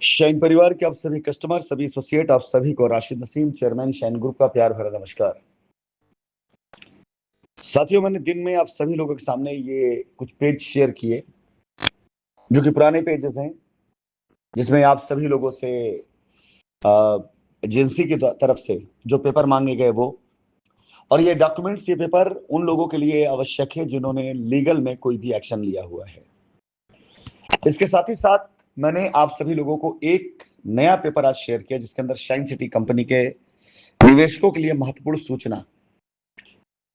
Shine परिवार के आप सभी कस्टमर, सभी एसोसिएट, आप सभी को Rashid Naseem, chairman shine group का प्यार भरा नमस्कार। साथियों, मैंने दिन में आप सभी लोगों के सामने ये कुछ पेज शेयर किए जो कि पुराने पेजेस हैं, जिसमें आप सभी लोगों से एजेंसी की तरफ से जो पेपर मांगे गए वो, और ये डॉक्यूमेंट्स, ये पेपर उन लोगों के लिए आवश्यक है जिन्होंने लीगल में कोई भी एक्शन लिया हुआ है। इसके साथ ही साथ मैंने आप सभी लोगों को एक नया पेपर आज शेयर किया जिसके अंदर शाइन सिटी कंपनी के निवेशकों के लिए महत्वपूर्ण सूचना,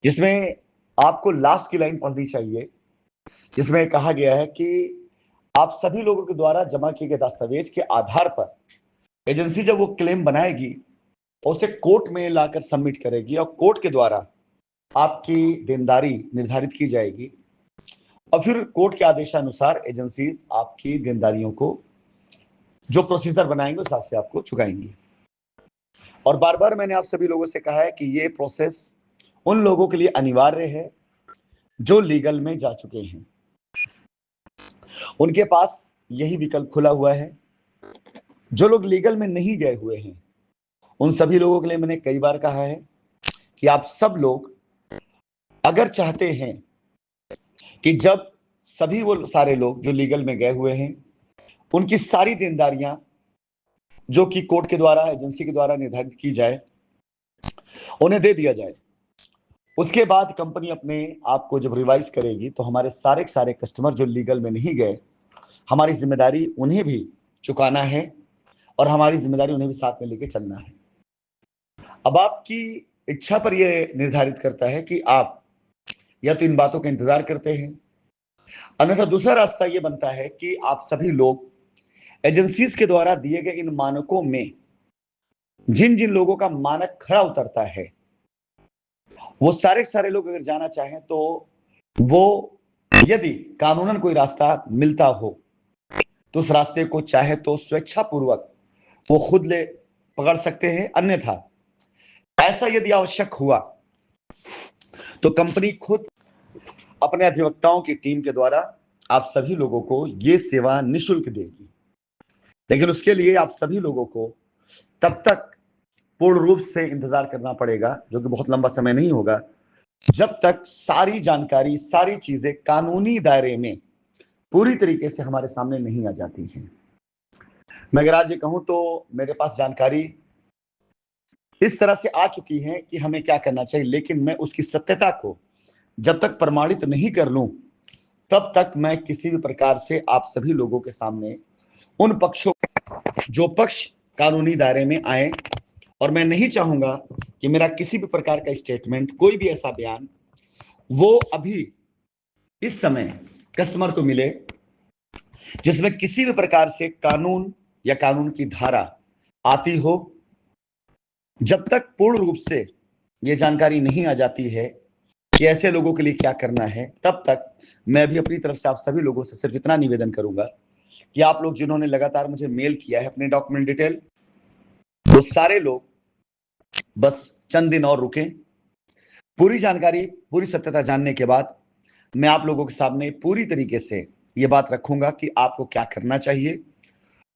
जिसमें आपको लास्ट की लाइन पढ़नी चाहिए, जिसमें कहा गया है कि आप सभी लोगों के द्वारा जमा किए गए दस्तावेज के आधार पर एजेंसी जब वो क्लेम बनाएगी तो उसे कोर्ट में लाकर सबमिट करेगी और कोर्ट के द्वारा आपकी देनदारी निर्धारित की जाएगी और फिर कोर्ट के आदेशानुसार एजेंसीज आपकी देनदारियों को जो प्रोसीजर बनाएंगे उस हिसाब से आपको चुकाएंगी। और बार बार मैंने आप सभी लोगों से कहा है कि ये प्रोसेस उन लोगों के लिए अनिवार्य है जो लीगल में जा चुके हैं, उनके पास यही विकल्प खुला हुआ है। जो लोग लीगल में नहीं गए हुए हैं उन सभी लोगों के लिए मैंने कई बार कहा है कि आप सब लोग अगर चाहते हैं कि जब सभी वो सारे लोग जो लीगल में गए हुए हैं उनकी सारी देनदारियां जो कि कोर्ट के द्वारा, एजेंसी के द्वारा निर्धारित की जाए, उन्हें दे दिया जाए, उसके बाद कंपनी अपने आप को जब रिवाइज करेगी तो हमारे सारे सारे कस्टमर जो लीगल में नहीं गए, हमारी जिम्मेदारी उन्हें भी चुकाना है और हमारी जिम्मेदारी उन्हें भी साथ में लेके चलना है। अब आपकी इच्छा पर यह निर्धारित करता है कि आप या तो इन बातों का इंतजार करते हैं, अन्यथा दूसरा रास्ता यह बनता है कि आप सभी लोग एजेंसीज के द्वारा दिए गए इन मानकों में जिन जिन लोगों का मानक खरा उतरता है वो सारे सारे लोग अगर जाना चाहें तो वो, यदि कानूनन कोई रास्ता मिलता हो तो उस रास्ते को चाहे तो स्वेच्छापूर्वक वो खुद ले पकड़ सकते हैं, अन्यथा ऐसा यदि आवश्यक हुआ तो कंपनी खुद अपने अधिवक्ताओं की टीम के द्वारा आप सभी लोगों को ये सेवा निशुल्क देगी। लेकिन उसके लिए आप सभी लोगों को तब तक पूर्ण रूप से इंतजार करना पड़ेगा, जो कि बहुत लंबा समय नहीं होगा, जब तक सारी जानकारी, सारी चीजें कानूनी दायरे में पूरी तरीके से हमारे सामने नहीं आ जाती हैं। मैं अगर आज ये कहूं तो मेरे पास जानकारी इस तरह से आ चुकी है कि हमें क्या करना चाहिए, लेकिन मैं उसकी सत्यता को जब तक प्रमाणित नहीं कर लूं तब तक मैं किसी भी प्रकार से आप सभी लोगों के सामने उन पक्षों, जो पक्ष कानूनी दायरे में आए, और मैं नहीं चाहूंगा कि मेरा किसी भी प्रकार का स्टेटमेंट, कोई भी ऐसा बयान वो अभी इस समय कस्टमर को मिले जिसमें किसी भी प्रकार से कानून या कानून की धारा आती हो। जब तक पूर्ण रूप से ये जानकारी नहीं आ जाती है कि ऐसे लोगों के लिए क्या करना है, तब तक मैं भी अपनी तरफ से आप सभी लोगों से सिर्फ इतना निवेदन करूंगा कि आप लोग जिन्होंने लगातार मुझे मेल किया है अपने डॉक्यूमेंट डिटेल, वो सारे लोग बस चंद दिन और रुकें। पूरी जानकारी, पूरी सत्यता जानने के बाद मैं आप लोगों के सामने पूरी तरीके से ये बात रखूंगा कि आपको क्या करना चाहिए।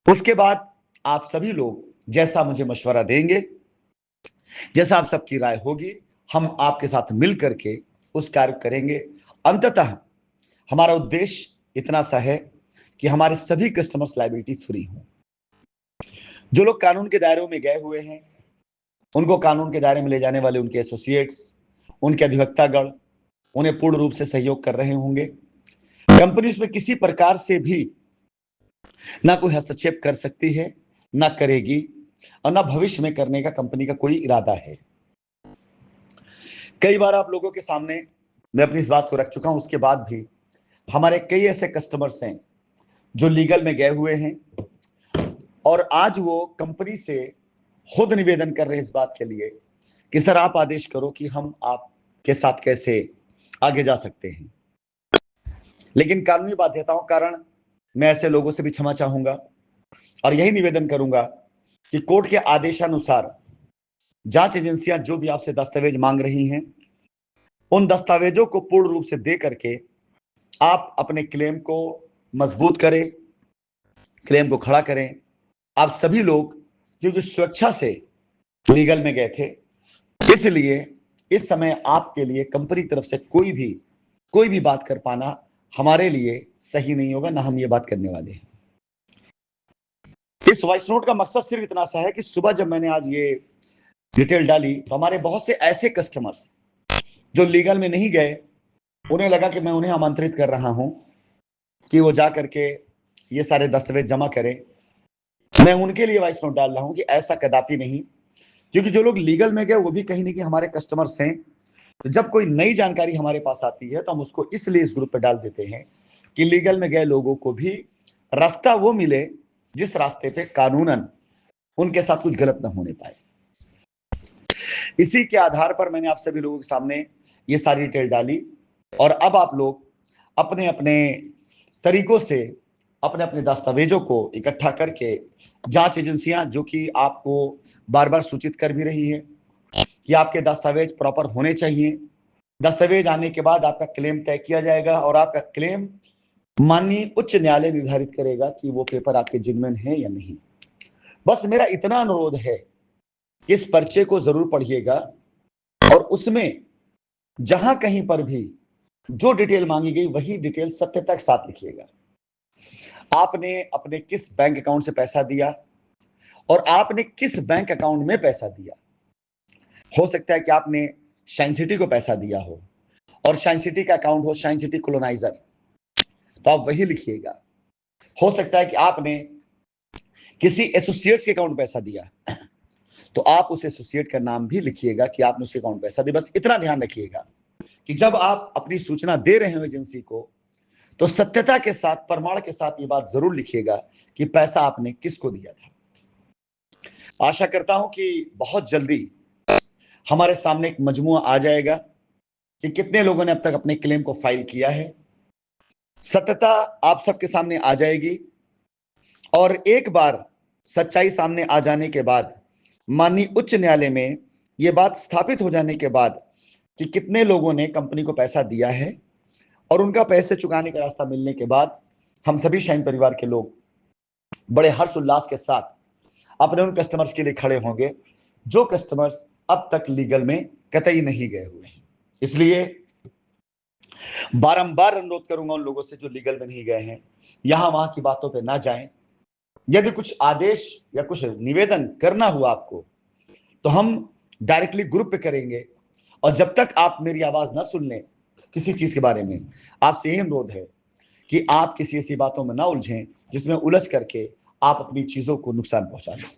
उसके बाद आप सभी लोग जैसा मुझे मशवरा देंगे, जैसा आप सबकी राय होगी, हम आपके साथ मिल करके उस कार्य करेंगे। अंततः हमारा उद्देश्य इतना सा है कि हमारे सभी कस्टमर्स लायबिलिटी फ्री हों। जो लोग कानून के दायरों में गए हुए हैं उनको कानून के दायरे में ले जाने वाले उनके एसोसिएट्स, उनके अधिवक्तागण उन्हें पूर्ण रूप से सहयोग कर रहे होंगे। कंपनी उसमें किसी प्रकार से भी ना कोई हस्तक्षेप कर सकती है, ना करेगी, और ना भविष्य में करने का कंपनी का कोई इरादा है। कई बार आप लोगों के सामने मैं अपनी इस बात को रख चुका हूं, उसके बाद भी हमारे कई ऐसे कस्टमर्स हैं जो लीगल में गए हुए हैं और आज वो कंपनी से खुद निवेदन कर रहे हैं इस बात के लिए कि सर आप आदेश करो कि हम आपके साथ कैसे आगे जा सकते हैं। लेकिन कानूनी बाध्यताओं के कारण मैं ऐसे लोगों से भी क्षमा चाहूंगा और यही निवेदन करूंगा कि कोर्ट के आदेशानुसार जांच एजेंसियां जो भी आपसे दस्तावेज मांग रही हैं उन दस्तावेजों को पूर्ण रूप से दे करके आप अपने क्लेम को मजबूत करें, क्लेम को खड़ा करें आप सभी लोग क्योंकि स्वेच्छा से लीगल में गए थे, इसलिए इस समय आपके लिए कंपनी की तरफ से कोई भी बात कर पाना हमारे लिए सही नहीं होगा, ना हम ये बात करने वाले हैं। इस वॉइस नोट का मकसद सिर्फ इतना सा है कि सुबह जब मैंने आज ये डिटेल डाली तो हमारे बहुत से ऐसे कस्टमर्स जो लीगल में नहीं गए, उन्हें लगा कि मैं उन्हें आमंत्रित कर रहा हूं कि वो जा करके ये सारे दस्तावेज जमा करें। मैं उनके लिए वॉइस नोट डाल रहा हूं कि ऐसा कदापि नहीं, क्योंकि जो लोग लीगल में गए वो भी कहीं ना कहीं हमारे कस्टमर्स हैं। तो जब कोई नई जानकारी हमारे पास आती है तो हम उसको इसलिए इस ग्रुप पे डाल देते हैं कि लीगल में गए लोगों को भी रास्ता वो मिले जिस रास्ते पे कानूनन उनके साथ कुछ गलत ना होने पाए। इसी के आधार पर मैंने आप सभी लोगों के सामने ये सारी डिटेल डाली, और अब आप लोग अपने अपने तरीकों से अपने अपने दस्तावेजों को इकट्ठा करके, जांच एजेंसियां जो कि आपको बार बार सूचित कर भी रही है कि आपके दस्तावेज प्रॉपर होने चाहिए। दस्तावेज आने के बाद आपका क्लेम तय किया जाएगा और आपका क्लेम माननीय उच्च न्यायालय निर्धारित करेगा कि वो पेपर आपके जिम्मेन है या नहीं। बस मेरा इतना अनुरोध है कि इस पर्चे को जरूर पढ़िएगा और उसमें जहां कहीं पर भी जो डिटेल मांगी गई वही डिटेल सत्यता के साथ लिखिएगा। आपने अपने किस बैंक अकाउंट से पैसा दिया और आपने किस बैंक अकाउंट में पैसा दिया। हो सकता है कि आपने शाइन सिटी को पैसा दिया हो और शाइन सिटी का अकाउंट हो शाइन सिटी कोलोनाइजर, तो आप वही लिखिएगा। हो सकता है कि आपने किसी एसोसिएट्स के अकाउंट पैसा दिया, तो आप उस एसोसिएट का नाम भी लिखिएगा कि आपने उसके अकाउंट पैसा दिया। बस इतना ध्यान रखिएगा कि जब आप अपनी सूचना दे रहे हो एजेंसी को, तो सत्यता के साथ, प्रमाण के साथ ये बात जरूर लिखिएगा कि पैसा आपने किसको दिया था। आशा करता हूं कि बहुत जल्दी हमारे सामने एक मजमुआ आ जाएगा कि कितने लोगों ने अब तक अपने क्लेम को फाइल किया है। सत्यता आप सबके सामने आ जाएगी और एक बार सच्चाई सामने आ जाने के बाद, माननीय उच्च न्यायालय में यह बात स्थापित हो जाने के बाद कि कितने लोगों ने कंपनी को पैसा दिया है और उनका पैसे चुकाने का रास्ता मिलने के बाद, हम सभी शाइन परिवार के लोग बड़े हर्ष उल्लास के साथ अपने उन कस्टमर्स के लिए खड़े होंगे जो कस्टमर्स अब तक लीगल में कतई नहीं गए हुए हैं। इसलिए बारंबार अनुरोध करूंगा उन लोगों से जो लीगल में नहीं गए हैं, यहां वहां की बातों पे ना जाएं। यदि कुछ आदेश या कुछ निवेदन करना हुआ आपको, तो हम डायरेक्टली ग्रुप पे करेंगे, और जब तक आप मेरी आवाज ना सुन लें किसी चीज के बारे में, आपसे यही अनुरोध है कि आप किसी ऐसी बातों में ना उलझें जिसमें उलझ करके आप अपनी चीजों को नुकसान पहुंचा दें।